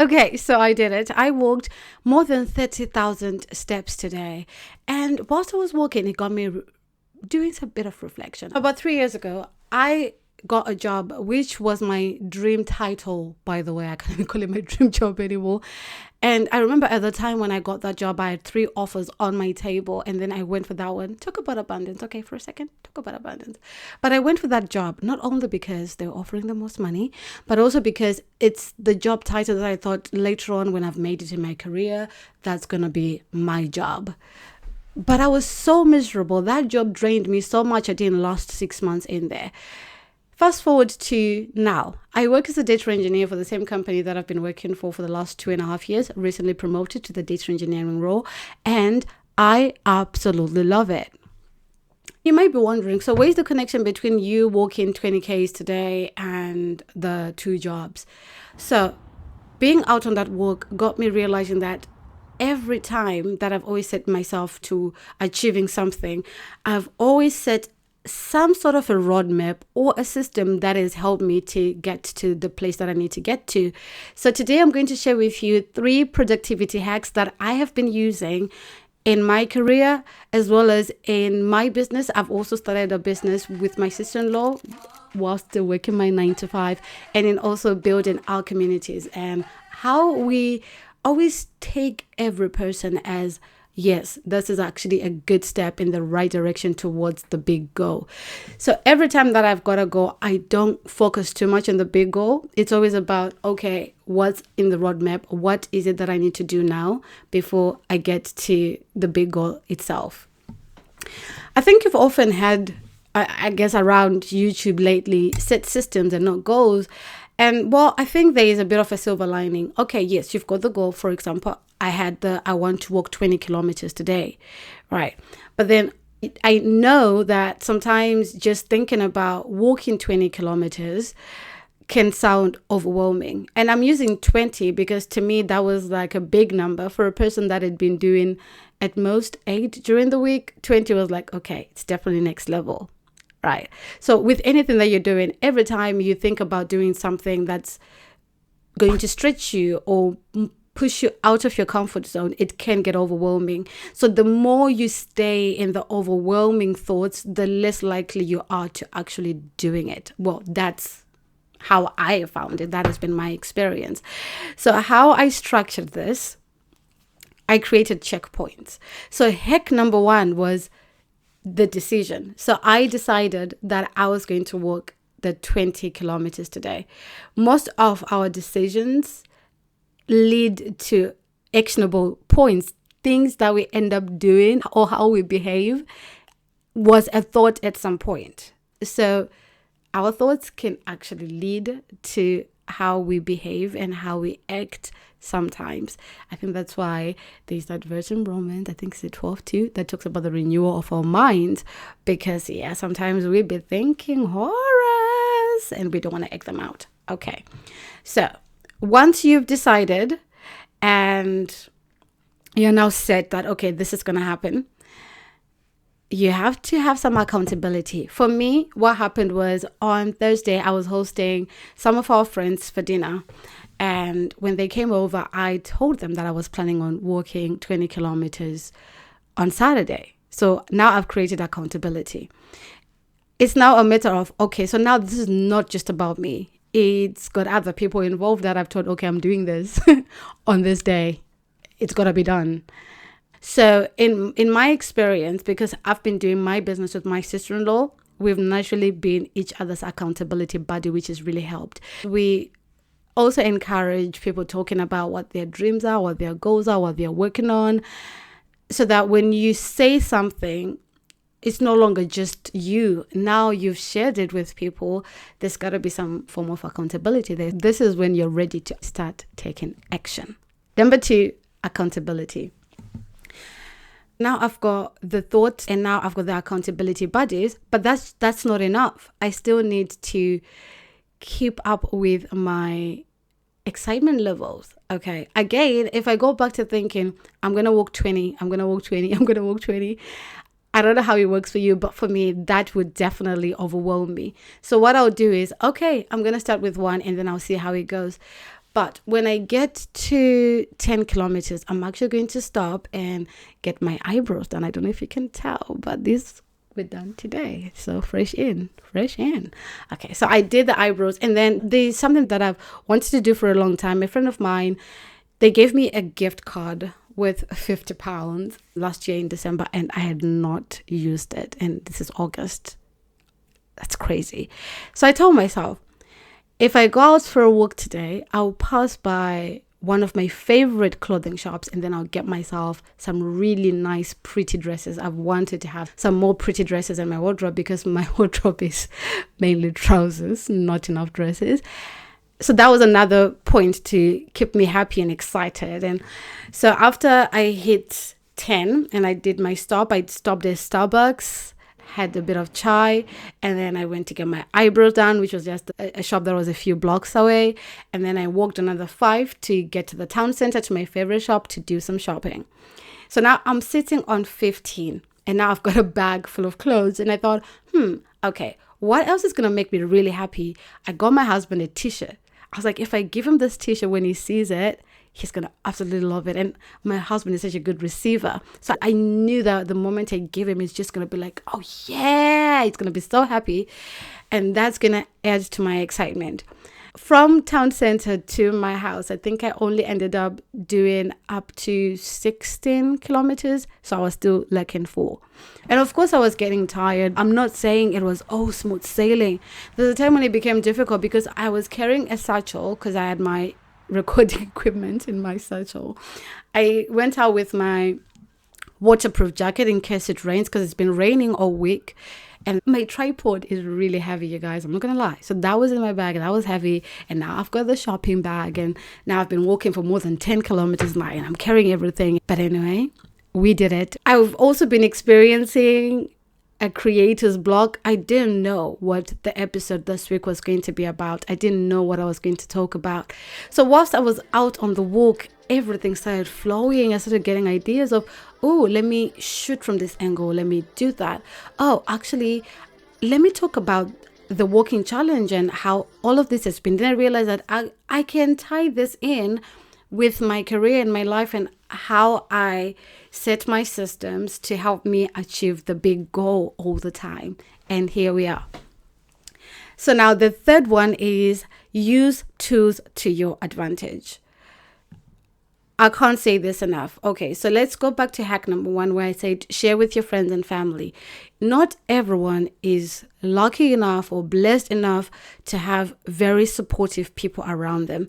Okay, so I did it. I walked more than 30,000 steps today. And whilst I was walking, it got me doing a bit of reflection. About 3 years ago, I got a job, which was my dream title, by the way. I can't even call it my dream job anymore. And I remember at the time when I got that job, I had 3 offers on my table, and then I went for that one. Talk about abundance. Okay, for a second, talk about abundance. But I went for that job, not only because they were offering the most money, but also because it's the job title that I thought later on when I've made it in my career, that's going to be my job. But I was so miserable. That job drained me so much. I didn't last 6 months in there. Fast forward to now. I work as a data engineer for the same company that I've been working for the last 2.5 years, recently promoted to the data engineering role, and I absolutely love it. You might be wondering, so where's the connection between you walking 20Ks today and the 2 jobs? So being out on that walk got me realizing that every time that I've always set myself to achieving something, I've always set some sort of a roadmap or a system that has helped me to get to the place that I need to get to. So today I'm going to share with you 3 productivity hacks that I have been using in my career as well as in my business. I've also started a business with my sister-in-law while still working my 9 to 5, and in also building our communities, and how we always take every person as, yes, this is actually a good step in the right direction towards the big goal. So every time that I've got a goal, I don't focus too much on the big goal. It's always about, okay, what's in the roadmap? What is it that I need to do now before I get to the big goal itself? I think you've often had, I guess, around YouTube lately, set systems and not goals. And well, I think there is a bit of a silver lining. Okay, yes, you've got the goal. For example, I want to walk 20 kilometers today, right? But then I know that sometimes just thinking about walking 20 kilometers can sound overwhelming. And I'm using 20 because to me, that was like a big number. For a person that had been doing at most 8 during the week, 20 was like, okay, it's definitely next level. Right. So with anything that you're doing, every time you think about doing something that's going to stretch you or push you out of your comfort zone, it can get overwhelming. So the more you stay in the overwhelming thoughts, the less likely you are to actually doing it. Well, that's how I found it. That has been my experience. So how I structured this, I created checkpoints. So hack number 1 was the decision. So I decided that I was going to walk the 20 kilometers today. Most of our decisions lead to actionable points, things that we end up doing or how we behave was a thought at some point. So our thoughts can actually lead to how we behave and how we act sometimes. I think that's why there's that verse in Romans, I think it's 12:2, that talks about the renewal of our minds, because sometimes we be thinking horrors and we don't want to act them out. Okay, so once you've decided and you're now set that, okay, this is going to happen, you have to have some accountability. For me, what happened was on Thursday, I was hosting some of our friends for dinner. And when they came over, I told them that I was planning on walking 20 kilometers on Saturday. So now I've created accountability. It's now a matter of, okay, so now this is not just about me. It's got other people involved that I've told, okay, I'm doing this on this day. It's got to be done. So in my experience, because I've been doing my business with my sister-in-law, we've naturally been each other's accountability buddy, which has really helped. We also encourage people talking about what their dreams are, what their goals are, what they're working on, so that when you say something, it's no longer just you. Now you've shared it with people. There's got to be some form of accountability there. This is when you're ready to start taking action. Number 2, accountability. Now I've got the thoughts and now I've got the accountability buddies, but that's not enough. I still need to keep up with my excitement levels. Okay. Again, if I go back to thinking, I'm going to walk 20, I'm going to walk 20, I'm going to walk 20. I don't know how it works for you, but for me, that would definitely overwhelm me. So what I'll do is, okay, I'm going to start with 1 and then I'll see how it goes. But when I get to 10 kilometers, I'm actually going to stop and get my eyebrows done. I don't know if you can tell, but these were done today. So fresh in. Okay, so I did the eyebrows, and then there's something that I've wanted to do for a long time. A friend of mine, they gave me a gift card with £50 last year in December, and I had not used it. And this is August. That's crazy. So I told myself, if I go out for a walk today, I'll pass by one of my favorite clothing shops, and then I'll get myself some really nice, pretty dresses. I've wanted to have some more pretty dresses in my wardrobe because my wardrobe is mainly trousers, not enough dresses. So that was another point to keep me happy and excited. And so after I hit 10 and I did my stop, I stopped at Starbucks, had a bit of chai, and then I went to get my eyebrows done, which was just a shop that was a few blocks away. And then I walked another 5 to get to the town center, to my favorite shop, to do some shopping. So now I'm sitting on 15, and now I've got a bag full of clothes. And I thought, okay, what else is going to make me really happy? I got my husband a t-shirt. I was like, if I give him this t-shirt when he sees it, he's going to absolutely love it. And my husband is such a good receiver. So I knew that the moment I give him, he's just going to be like, oh yeah, he's going to be so happy. And that's going to add to my excitement. From town center to my house, I think I only ended up doing up to 16 kilometers. So I was still lacking 4. And of course I was getting tired. I'm not saying it was smooth sailing. There's a time when it became difficult because I was carrying a satchel because I had my recording equipment in my satchel. I went out with my waterproof jacket in case it rains, because it's been raining all week, and my tripod is really heavy, you guys, I'm not gonna lie. So that was in my bag, and that was heavy, and now I've got the shopping bag, and now I've been walking for more than 10 kilometers now, and I'm carrying everything. But anyway, we did it. I've also been experiencing a creator's block. I didn't know what the episode this week was going to be about. I didn't know what I was going to talk about. So whilst I was out on the walk, everything started flowing. I started getting ideas of, let me shoot from this angle. Let me do that. Actually, let me talk about the walking challenge and how all of this has been. Then I realized that I can tie this in with my career and my life, and how I set my systems to help me achieve the big goal all the time. And here we are. So now the third one is use tools to your advantage. I can't say this enough. Okay, so let's go back to hack number 1, where I said share with your friends and family. Not everyone is lucky enough or blessed enough to have very supportive people around them.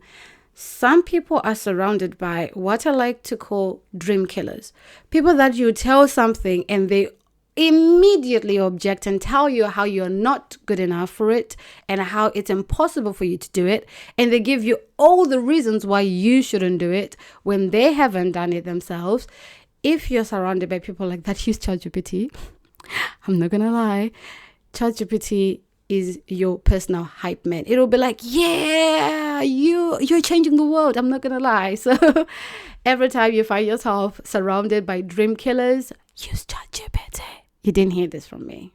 Some people are surrounded by what I like to call dream killers. People that you tell something and they immediately object and tell you how you're not good enough for it and how it's impossible for you to do it. And they give you all the reasons why you shouldn't do it when they haven't done it themselves. If you're surrounded by people like that, use ChatGPT. I'm not gonna lie. ChatGPT is your personal hype man. It'll be like, yeah, you're changing the world. I'm not gonna lie. So every time you find yourself surrounded by dream killers, use ChatGPT. You didn't hear this from me.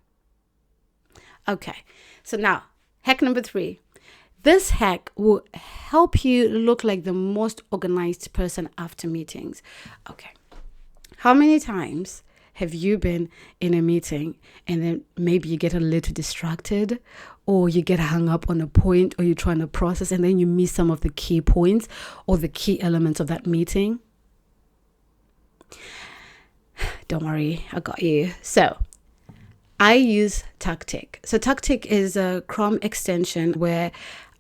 Okay, so now hack number 3. This hack will help you look like the most organized person after meetings. Okay, how many times have you been in a meeting and then maybe you get a little distracted, or you get hung up on a point, or you're trying to process and then you miss some of the key points or the key elements of that meeting? Don't worry, I got you. So I use Tactic. So Tactic is a Chrome extension where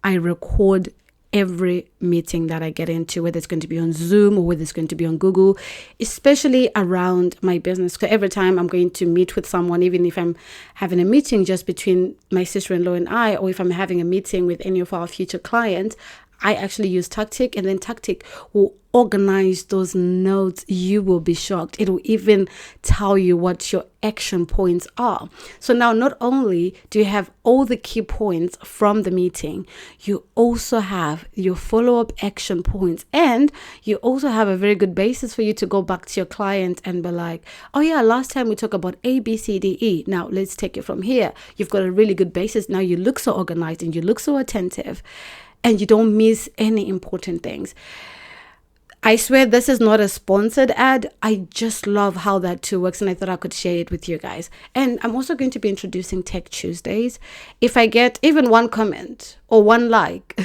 I record every meeting that I get into, whether it's going to be on Zoom or whether it's going to be on Google, especially around my business. So every time I'm going to meet with someone, even if I'm having a meeting just between my sister-in-law and I, or if I'm having a meeting with any of our future clients, I actually use Tactic, and then Tactic will organize those notes. You will be shocked. It will even tell you what your action points are. So now not only do you have all the key points from the meeting, you also have your follow-up action points, and you also have a very good basis for you to go back to your client and be like, oh yeah, last time we talked about A, B, C, D, E. Now let's take it from here. You've got a really good basis. Now you look so organized and you look so attentive. and you don't miss any important things. I swear this is not a sponsored ad. I just love how that tool works, and I thought I could share it with you guys. And I'm also going to be introducing Tech Tuesdays. If I get even one comment or one like,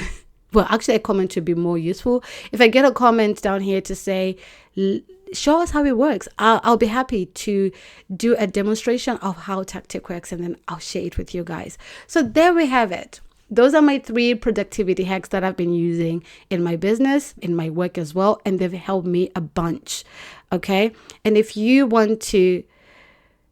well, actually a comment would be more useful. If I get a comment down here to say, show us how it works, I'll be happy to do a demonstration of how Tactic works, and then I'll share it with you guys. So there we have it. Those are my 3 productivity hacks that I've been using in my business, in my work as well, and they've helped me a bunch. Okay. And if you want to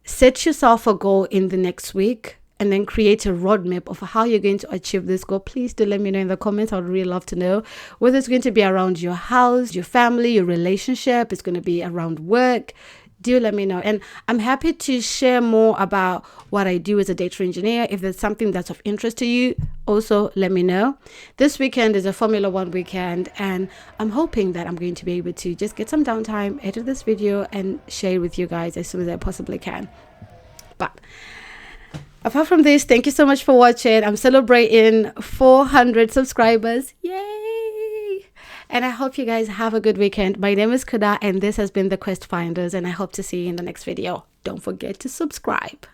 set yourself a goal in the next week and then create a roadmap of how you're going to achieve this goal, please do let me know in the comments. I'd really love to know whether it's going to be around your house, your family, your relationship, it's going to be around work. Do let me know. And I'm happy to share more about what I do as a data engineer. If there's something that's of interest to you, also let me know. This weekend is a Formula One weekend, and I'm hoping that I'm going to be able to just get some downtime, edit this video, and share it with you guys as soon as I possibly can. But apart from this, thank you so much for watching. I'm celebrating 400 subscribers. Yay! And I hope you guys have a good weekend. My name is Kuda, and this has been the Quest Finders, and I hope to see you in the next video. Don't forget to subscribe.